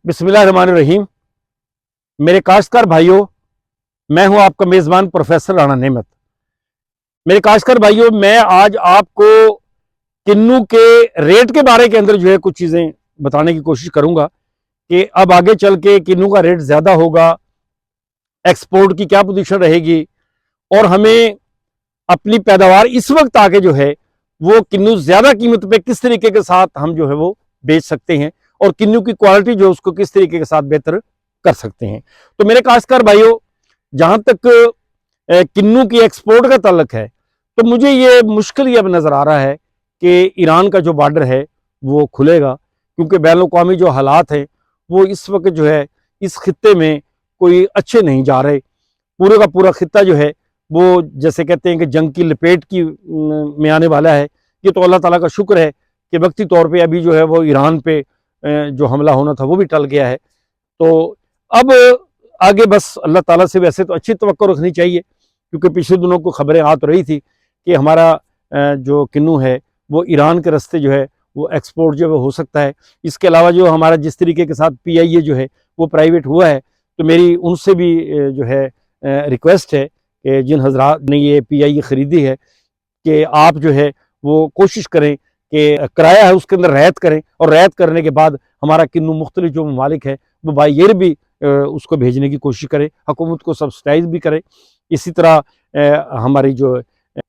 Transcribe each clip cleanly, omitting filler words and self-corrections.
बिस्मिल्लाहिर्रहमानिर्रहीम। मेरे काश्तकार भाइयों, मैं हूं आपका मेज़बान प्रोफेसर राणा नेमत। मेरे काश्तकार भाइयों, मैं आज आपको किन्नू के रेट के बारे के अंदर जो है कुछ चीज़ें बताने की कोशिश करूंगा कि अब आगे चल के किन्नू का रेट ज़्यादा होगा, एक्सपोर्ट की क्या पोजीशन रहेगी और हमें अपनी पैदावार इस वक्त आके जो है वो किन्नू ज़्यादा कीमत पे किस तरीके के साथ हम जो है वो बेच सकते हैं और किन्नू की क्वालिटी जो उसको किस तरीके के साथ बेहतर कर सकते हैं। तो मेरे काश्तकार भाइयों, जहां तक किन्नू की एक्सपोर्ट का ताल्लुक है तो मुझे ये मुश्किल ही अब नज़र आ रहा है कि ईरान का जो बॉर्डर है वो खुलेगा, क्योंकि बैनुल अक़वामी जो हालात हैं वो इस वक्त जो है इस खित्ते में कोई अच्छे नहीं जा रहे। पूरे का पूरा खित्ता जो है वो जैसे कहते हैं कि जंग की लपेट की में आने वाला है। ये तो अल्लाह ताला का शुक्र है कि वक्ती तौर पे अभी जो है वो ईरान पे जो हमला होना था वो भी टल गया है। तो अब आगे बस अल्लाह ताला से वैसे तो अच्छी तवक्को रखनी चाहिए, क्योंकि पिछले दिनों को खबरें आ तो रही थी कि हमारा जो किन्नू है वो ईरान के रास्ते जो है वो एक्सपोर्ट जो है हो सकता है। इसके अलावा जो हमारा जिस तरीके के साथ PIA जो है वो प्राइवेट हुआ है, तो मेरी उनसे भी जो है रिक्वेस्ट है कि जिन हजरात ने ये PIA ख़रीदी है कि आप जो है वो कोशिश करें कि किराया है उसके अंदर रियायत करें, और रियायत करने के बाद हमारा किन्नू मुख्तलिफ जो ममालिक है वो बाय एयर भी उसको भेजने की कोशिश करें, हुकूमत को सब्सिडाइज भी करें। इसी तरह हमारी जो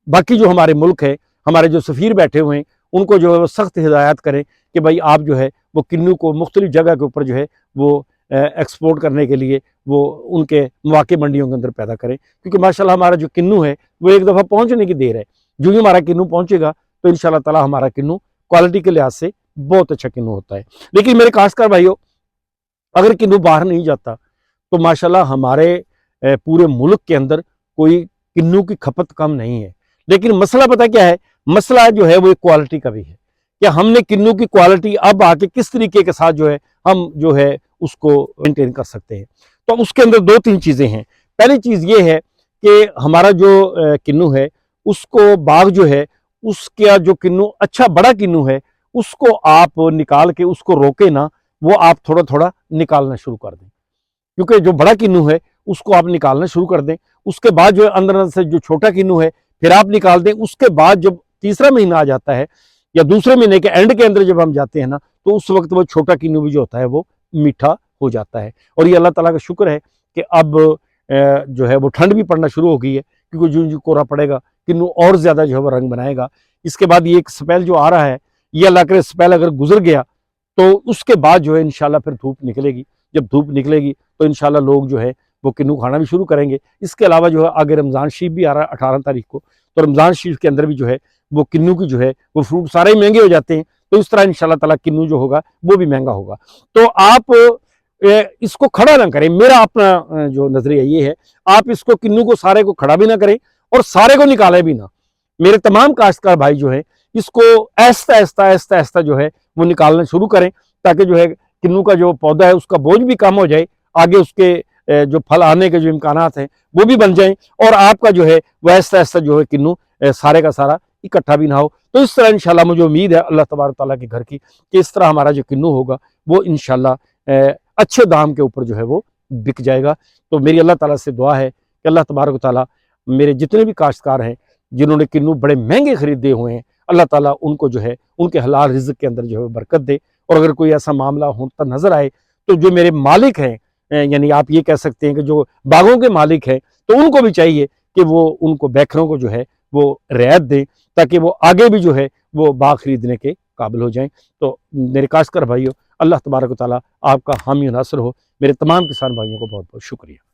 बाकी जो हमारे मुल्क है, हमारे जो सफ़ीर बैठे हुए हैं उनको जो है वो सख्त हिदायत करें कि भाई आप जो है वो किन्नू को मुख्तलिफ जगह के ऊपर जो है वो एक्सपोर्ट करने के लिए वो उनके मौके मंडियों के अंदर पैदा करें, क्योंकि माशाल्लाह हमारा जो किन्नू है वो एक दफ़ा पहुँचने की देर है। जो ही हमारा किन्नू पहुँचेगा तो इंशाल्लाह ताला हमारा किन्नू क्वालिटी के लिहाज से बहुत अच्छा किन्नू होता है। लेकिन मेरे काश्तकार भाइयों, अगर किन्नू बाहर नहीं जाता तो माशाल्लाह हमारे पूरे मुल्क के अंदर कोई किन्नू की खपत कम नहीं है। लेकिन मसला पता क्या है, मसला जो है वो क्वालिटी का भी है कि हमने किन्नू की क्वालिटी अब आके किस तरीके के साथ जो है हम जो है उसको मेंटेन कर सकते हैं। तो उसके अंदर दो तीन चीज़ें हैं। पहली चीज़ ये है कि हमारा जो किन्नू है उसको बाग जो है उसका जो किन्नू अच्छा बड़ा किन्नू है उसको आप निकाल के उसको रोके ना, वो आप थोड़ा थोड़ा निकालना शुरू कर दें, क्योंकि जो बड़ा किन्नू है उसको आप निकालना शुरू कर दें। उसके बाद जो अंदर से जो छोटा किन्नू है फिर आप निकाल दें। उसके बाद जब तीसरा महीना आ जाता है या दूसरे महीने के एंड के अंदर जब हम जाते हैं ना, तो उस वक्त वो छोटा किन्नू भी जो होता है वो मीठा हो जाता है। और ये अल्लाह ताला का शुक्र है कि अब जो है वो ठंड भी पड़ना शुरू हो गई है, क्योंकि जो कोहरा पड़ेगा किन्नू और ज़्यादा जो है वो रंग बनाएगा। इसके बाद ये एक स्पेल जो आ रहा है, ये अल्लाह करे स्पेल अगर गुजर गया तो उसके बाद जो है इंशाल्लाह फिर धूप निकलेगी। जब धूप निकलेगी तो इंशाल्लाह लोग जो है वो किन्नू खाना भी शुरू करेंगे। इसके अलावा जो है आगे रमज़ान शरीफ भी आ रहा है 18 तारीख को, तो रमज़ान शरीफ के अंदर भी जो है वो किन्नू की जो है वो फ्रूट सारे ही महंगे हो जाते हैं। तो इस तरह इंशाल्लाह ताला किन्नू जो होगा वो भी महंगा होगा। तो आप इसको खड़ा ना करें, मेरा अपना जो नजरिया ये है, आप इसको किन्नू को सारे को खड़ा भी ना करें और सारे को निकाले भी ना। मेरे तमाम काश्तकार भाई जो है इसको ऐसा ऐसा ऐसा ऐसा जो है वो निकालना शुरू करें, ताकि जो है किन्नू का जो पौधा है उसका बोझ भी कम हो जाए, आगे उसके जो फल आने के जो इम्कानात हैं वो भी बन जाएं, और आपका जो है वह ऐसा ऐसा जो है किन्नू सारे का सारा इकट्ठा भी ना हो। तो इस तरह इंशाल्लाह मुझे उम्मीद है अल्लाह तबारक ताला के घर की कि इस तरह हमारा जो किन्नू होगा वो इंशाल्लाह अच्छे दाम के ऊपर जो है वो बिक जाएगा। तो मेरी अल्लाह ताला से दुआ है कि अल्लाह तबारक ताला मेरे जितने भी काश्तकार हैं जिन्होंने किन्नू बड़े महंगे खरीदे हुए हैं, अल्लाह ताला उनको जो है उनके हलाल रिज़्क़ के अंदर जो है बरकत दे। और अगर कोई ऐसा मामला होता नज़र आए तो जो मेरे मालिक हैं, यानी आप ये कह सकते हैं कि जो बागों के मालिक हैं, तो उनको भी चाहिए कि वो उनको बैकरों को जो है वो रियायत दें, ताकि वो आगे भी जो है वो बाग खरीदने के काबिल हो जाएं। तो मेरे काश्तकार भाइयों, अल्लाह तबारक व तआला आपका हामी नासर हो। मेरे तमाम किसान भाइयों को बहुत बहुत शुक्रिया।